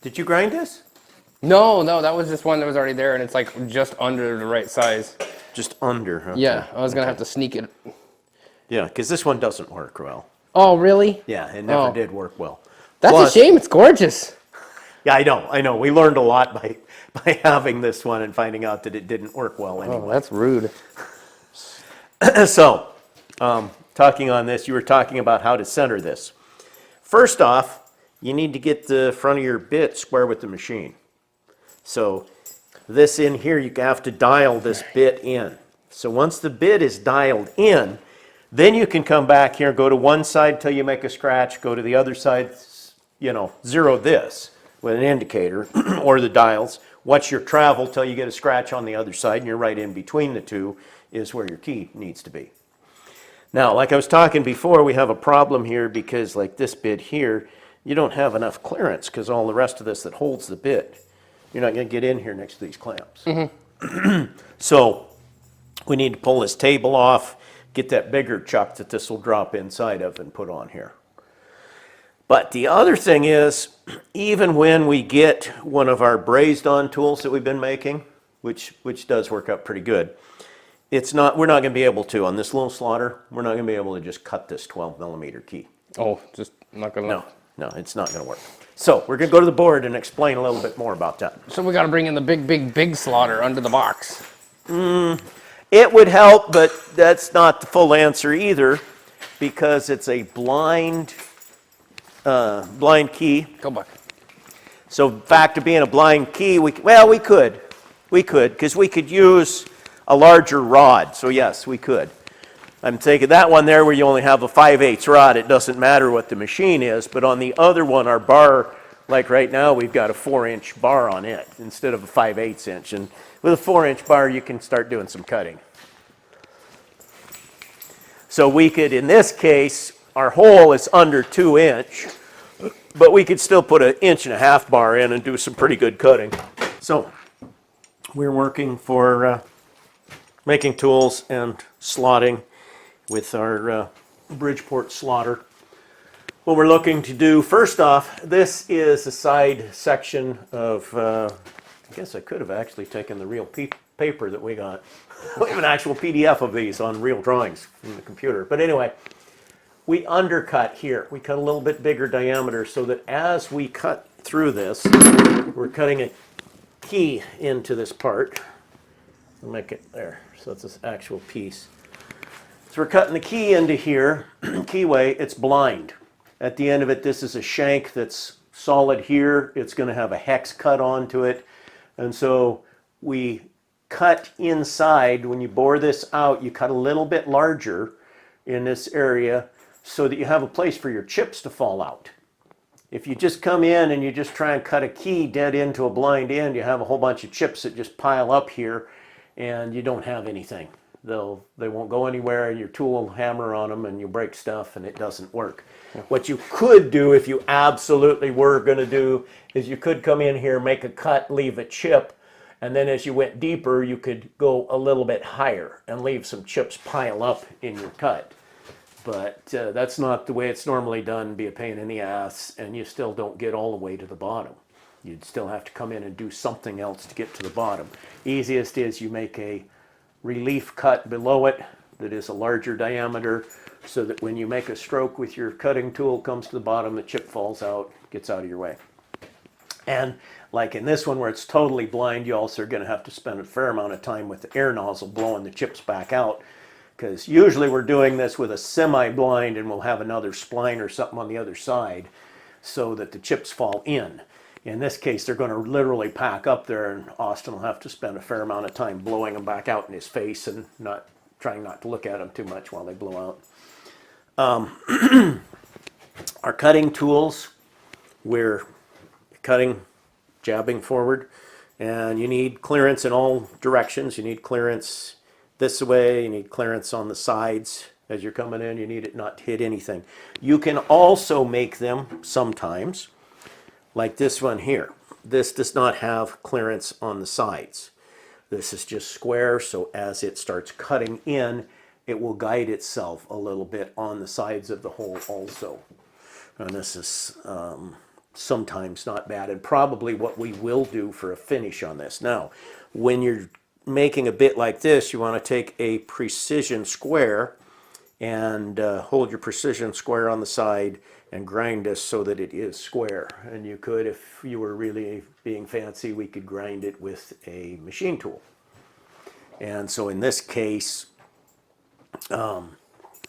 Did you grind this? No, that was just one that was already there, and it's like just under the right size. Just under, okay. Yeah, I was gonna have to sneak it. Yeah, because this one doesn't work well. Oh, really? Yeah, it never did work well. That's Plus, a shame. It's gorgeous. Yeah, I know. We learned a lot by having this one and finding out that it didn't work well Oh, anyway. that's rude. So, talking on this, you were talking about how to center this. First off, you need to get the front of your bit square with the machine. So this in here, you have to dial this bit in. So once the bit is dialed in, then you can come back here, go to one side till you make a scratch, go to the other side, zero this with an indicator or the dials. Watch your travel till you get a scratch on the other side, and you're right in between the two is where your key needs to be. Now, like I was talking before, we have a problem here because like this bit here, you don't have enough clearance because all the rest of this that holds the bit, you're not going to get in here next to these clamps. Mm-hmm. So we need to pull this table off, get that bigger chuck that this will drop inside of and put on here. But the other thing is, even when we get one of our brazed on tools that we've been making, which does work out pretty good, we're not going to be able to, on this little slaughter, we're not going to be able to just cut this 12 millimeter key. Oh, just not gonna. No, it's not going to work. So we're going to go to the board and explain a little bit more about that. So we got to bring in the big slaughter under the box. It would help, but that's not the full answer either, because it's a blind key. Go back. So the fact of being a blind key, we could, because we could use a larger rod. So yes, we could. I'm thinking that one there where you only have a 5/8 rod, it doesn't matter what the machine is, but on the other one, our bar, like right now, we've got a 4-inch bar on it instead of a 5/8 inch. And with a 4-inch bar, you can start doing some cutting. So we could, in this case, our hole is under 2-inch, but we could still put an 1.5 inch bar in and do some pretty good cutting. So we're working for making tools and slotting with our Bridgeport slaughter. What we're looking to do, first off, this is a side section of, I guess I could have actually taken the real paper that we got. We have an actual PDF of these on real drawings from the computer. But anyway, we undercut here. We cut a little bit bigger diameter so that as we cut through this, we're cutting a key into this part. We'll make it there. So it's this actual piece. So we're cutting the key into here. Keyway, it's blind. At the end of it, this is a shank that's solid here. It's going to have a hex cut onto it. And so we cut inside. When you bore this out, you cut a little bit larger in this area so that you have a place for your chips to fall out. If you just come in and you just try and cut a key dead into a blind end, you have a whole bunch of chips that just pile up here and you don't have anything. They won't go anywhere, and your tool will hammer on them and you break stuff and it doesn't work. Yeah. What you could do, if you absolutely were going to do, is you could come in here, make a cut, leave a chip, and then as you went deeper, you could go a little bit higher and leave some chips pile up in your cut. But that's not the way it's normally done, be a pain in the ass, and you still don't get all the way to the bottom. You'd still have to come in and do something else to get to the bottom. Easiest is you make a relief cut below it that is a larger diameter so that when you make a stroke with your cutting tool, comes to the bottom, the chip falls out, gets out of your way. And like in this one where it's totally blind, you also are going to have to spend a fair amount of time with the air nozzle blowing the chips back out, because usually we're doing this with a semi-blind and we'll have another spline or something on the other side so that the chips fall in. In this case, they're going to literally pack up there, and Austin will have to spend a fair amount of time blowing them back out in his face and trying not to look at them too much while they blow out. Our cutting tools, we're cutting, jabbing forward, and you need clearance in all directions. You need clearance this way, you need clearance on the sides. As you're coming in, you need it not to hit anything. You can also make them sometimes like this one here. This does not have clearance on the sides. This is just square, so as it starts cutting in, it will guide itself a little bit on the sides of the hole also. And this is sometimes not bad, and probably what we will do for a finish on this. Now, when you're making a bit like this, you want to take a precision square and hold your precision square on the side and grind this so that it is square. And you could, if you were really being fancy, we could grind it with a machine tool. And so in this case,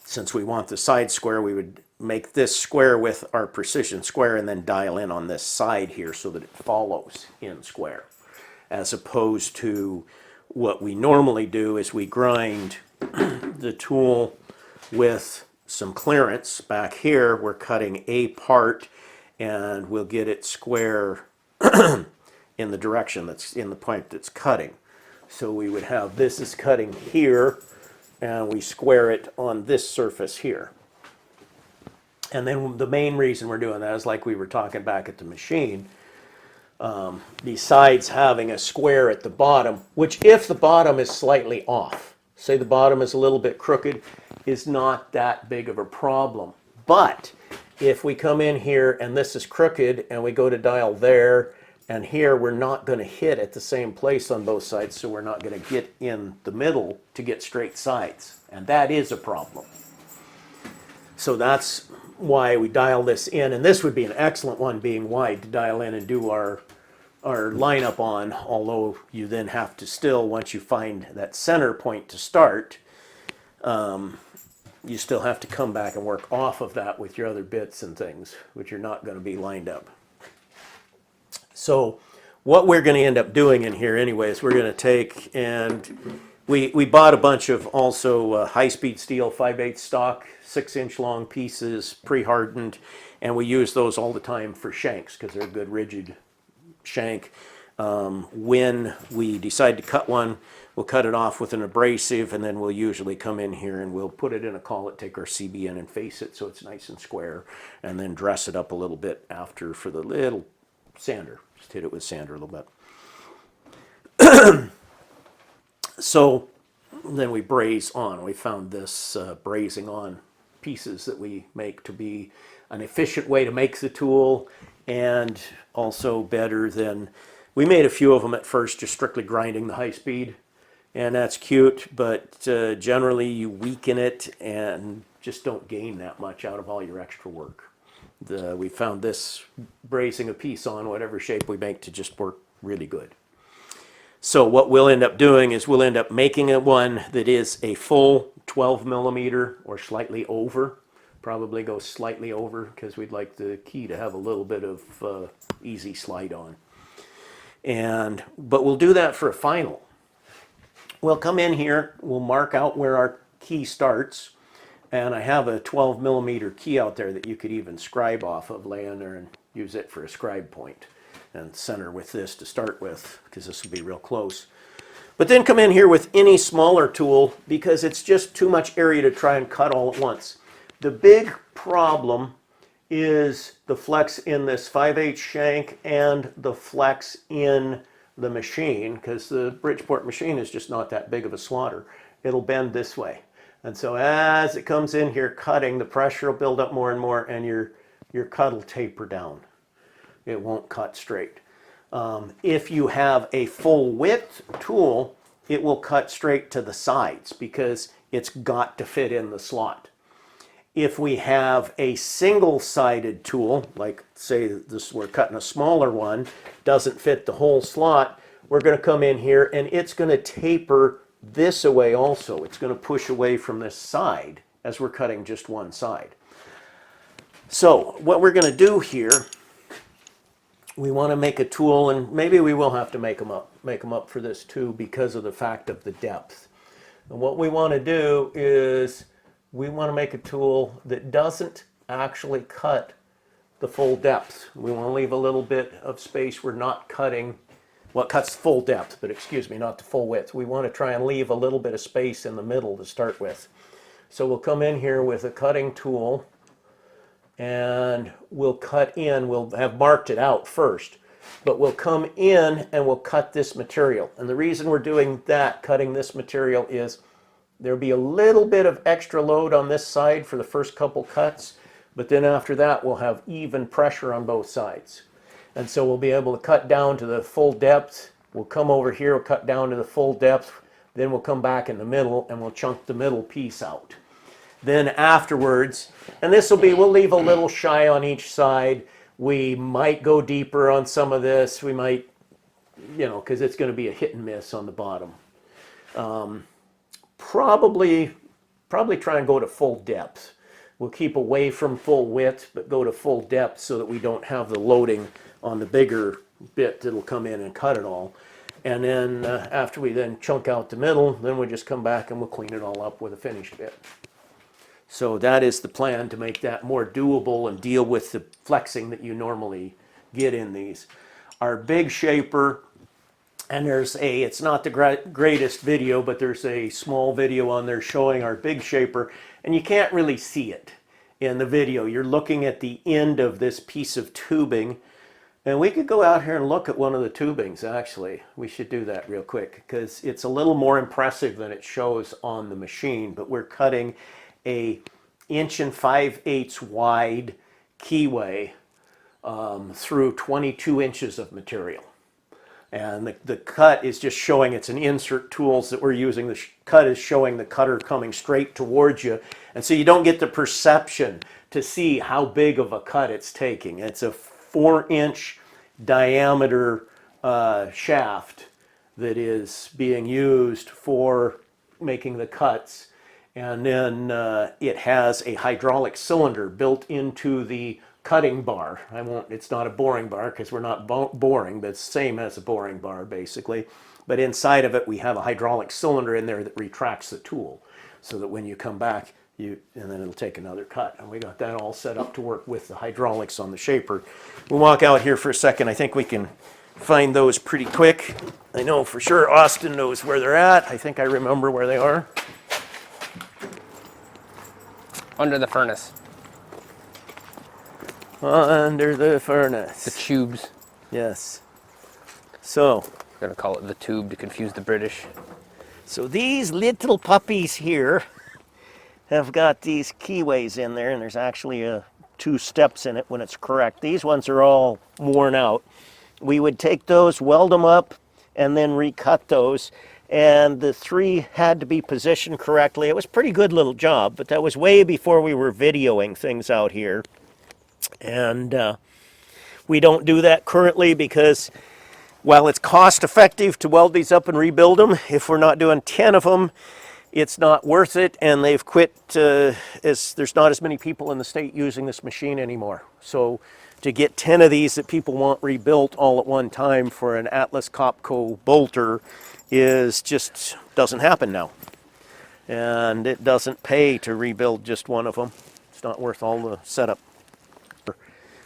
since we want the side square, we would make this square with our precision square and then dial in on this side here so that it follows in square. As opposed to what we normally do is we grind the tool with some clearance. Back here we're cutting a part and we'll get it square in the direction that's in the point that's cutting. So we would have this is cutting here and we square it on this surface here. And then the main reason we're doing that is like we were talking back at the machine, besides having a square at the bottom, which if the bottom is slightly off, say the bottom is a little bit crooked, is not that big of a problem. But if we come in here and this is crooked and we go to dial there and here, we're not going to hit at the same place on both sides, so we're not going to get in the middle to get straight sides. And that is a problem. So that's why we dial this in, and this would be an excellent one being wide to dial in and do our lineup on, although you then have to still, once you find that center point to start, you still have to come back and work off of that with your other bits and things, which are not going to be lined up. So what we're going to end up doing in here anyway is we're going to take, and we bought a bunch of also high-speed steel 5/8 stock, 6-inch long pieces, pre-hardened, and we use those all the time for shanks because they're a good rigid shank. When we decide to cut one, we'll cut it off with an abrasive, and then we'll usually come in here and we'll put it in a collet, take our CB in and face it so it's nice and square, and then dress it up a little bit after for the little sander. Just hit it with sander a little bit. So then we braze on. We found this brazing on pieces that we make to be an efficient way to make the tool, and also better than, we made a few of them at first just strictly grinding the high speed, and that's cute, but generally you weaken it and just don't gain that much out of all your extra work. We found this brazing a piece on whatever shape we make to just work really good. So what we'll end up doing is we'll end up making a one that is a full 12 millimeter or slightly over. Probably go slightly over because we'd like the key to have a little bit of easy slide on. But we'll do that for a final. We'll come in here, we'll mark out where our key starts, and I have a 12 millimeter key out there that you could even scribe off of, lay in there and use it for a scribe point. And center with this to start with, because this will be real close. But then come in here with any smaller tool, because it's just too much area to try and cut all at once. The big problem is the flex in this 5/8 shank and the flex in the machine, because the Bridgeport machine is just not that big of a slaughter. It'll bend this way. And so as it comes in here cutting, the pressure will build up more and more, and your cut will taper down. It won't cut straight. If you have a full width tool, it will cut straight to the sides because it's got to fit in the slot. If we have a single-sided tool, like say this, we're cutting a smaller one, doesn't fit the whole slot, we're going to come in here and it's going to taper this away also. It's going to push away from this side as we're cutting just one side. So what we're going to do here, we want to make a tool, and maybe we will have to make them up for this too because of the fact of the depth. And what we want to do is we want to make a tool that doesn't actually cut the full depth. We want to leave a little bit of space. We're not cutting what cuts full depth, but excuse me, not the full width. We want to try and leave a little bit of space in the middle to start with. So we'll come in here with a cutting tool, and we'll cut in. We'll have marked it out first, but we'll come in and we'll cut this material. And the reason we're doing that, cutting this material, is there'll be a little bit of extra load on this side for the first couple cuts, but then after that we'll have even pressure on both sides. And so we'll be able to cut down to the full depth. We'll come over here, we'll cut down to the full depth, then we'll come back in the middle and we'll chunk the middle piece out. Then afterwards, and this will be, we'll leave a little shy on each side. We might go deeper on some of this. We might, you know, because it's going to be a hit and miss on the bottom. Probably try and go to full depth. We'll keep away from full width, but go to full depth so that we don't have the loading on the bigger bit that'll come in and cut it all. And then after we then chunk out the middle, then we'll just come back and we'll clean it all up with a finished bit. So that is the plan, to make that more doable and deal with the flexing that you normally get in these. Our big shaper, and it's not the greatest video, but there's a small video on there showing our big shaper, and you can't really see it in the video. You're looking at the end of this piece of tubing, and we could go out here and look at one of the tubings, actually. We should do that real quick, because it's a little more impressive than it shows on the machine, but we're cutting a 1 5/8 wide keyway through 22 inches of material. And the cut is just showing, it's an insert tools that we're using. The cut is showing the cutter coming straight towards you. And so you don't get the perception to see how big of a cut it's taking. It's a 4-inch diameter shaft that is being used for making the cuts. And then it has a hydraulic cylinder built into the cutting bar. It's not a boring bar because we're not boring, but it's the same as a boring bar basically. But inside of it we have a hydraulic cylinder in there that retracts the tool so that when you come back, and then it'll take another cut. And we got that all set up to work with the hydraulics on the shaper. We'll walk out here for a second. I think we can find those pretty quick. I know for sure Austin knows where they're at. I think I remember where they are. Under the furnace. Under the furnace. The tubes. Yes. So. I'm gonna call it the tube to confuse the British. So these little puppies here have got these keyways in there, and there's actually 2 steps in it when it's correct. These ones are all worn out. We would take those, weld them up, and then recut those. And the 3 had to be positioned correctly. It was a pretty good little job, but that was way before we were videoing things out here. And we don't do that currently because while it's cost effective to weld these up and rebuild them, if we're not doing 10 of them, it's not worth it. And they've quit, there's not as many people in the state using this machine anymore. So to get 10 of these that people want rebuilt all at one time for an Atlas Copco bolter just doesn't happen now. And it doesn't pay to rebuild just one of them. It's not worth all the setup.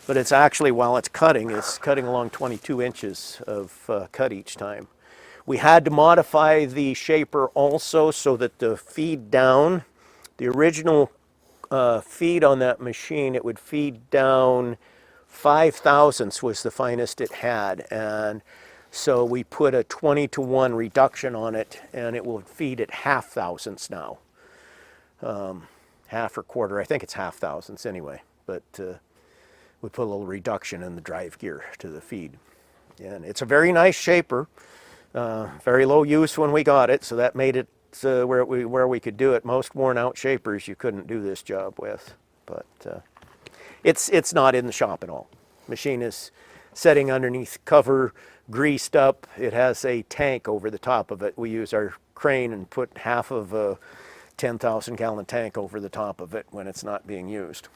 But it's actually, while it's cutting along 22 inches of cut each time. We had to modify the shaper also so that the feed down, the original feed on that machine, it would feed down 5 thousandths was the finest it had. And so we put a 20-to-1 reduction on it, and it will feed at 1/2 thousandths now. Half or quarter, I think it's 1/2 thousandths anyway. But we put a little reduction in the drive gear to the feed. And it's a very nice shaper. Very low use when we got it, so that made it where we could do it. Most worn out shapers you couldn't do this job with. But it's not in the shop at all. Machine is setting underneath cover, greased up. It has a tank over the top of it. We use our crane and put half of a 10,000 gallon tank over the top of it when it's not being used.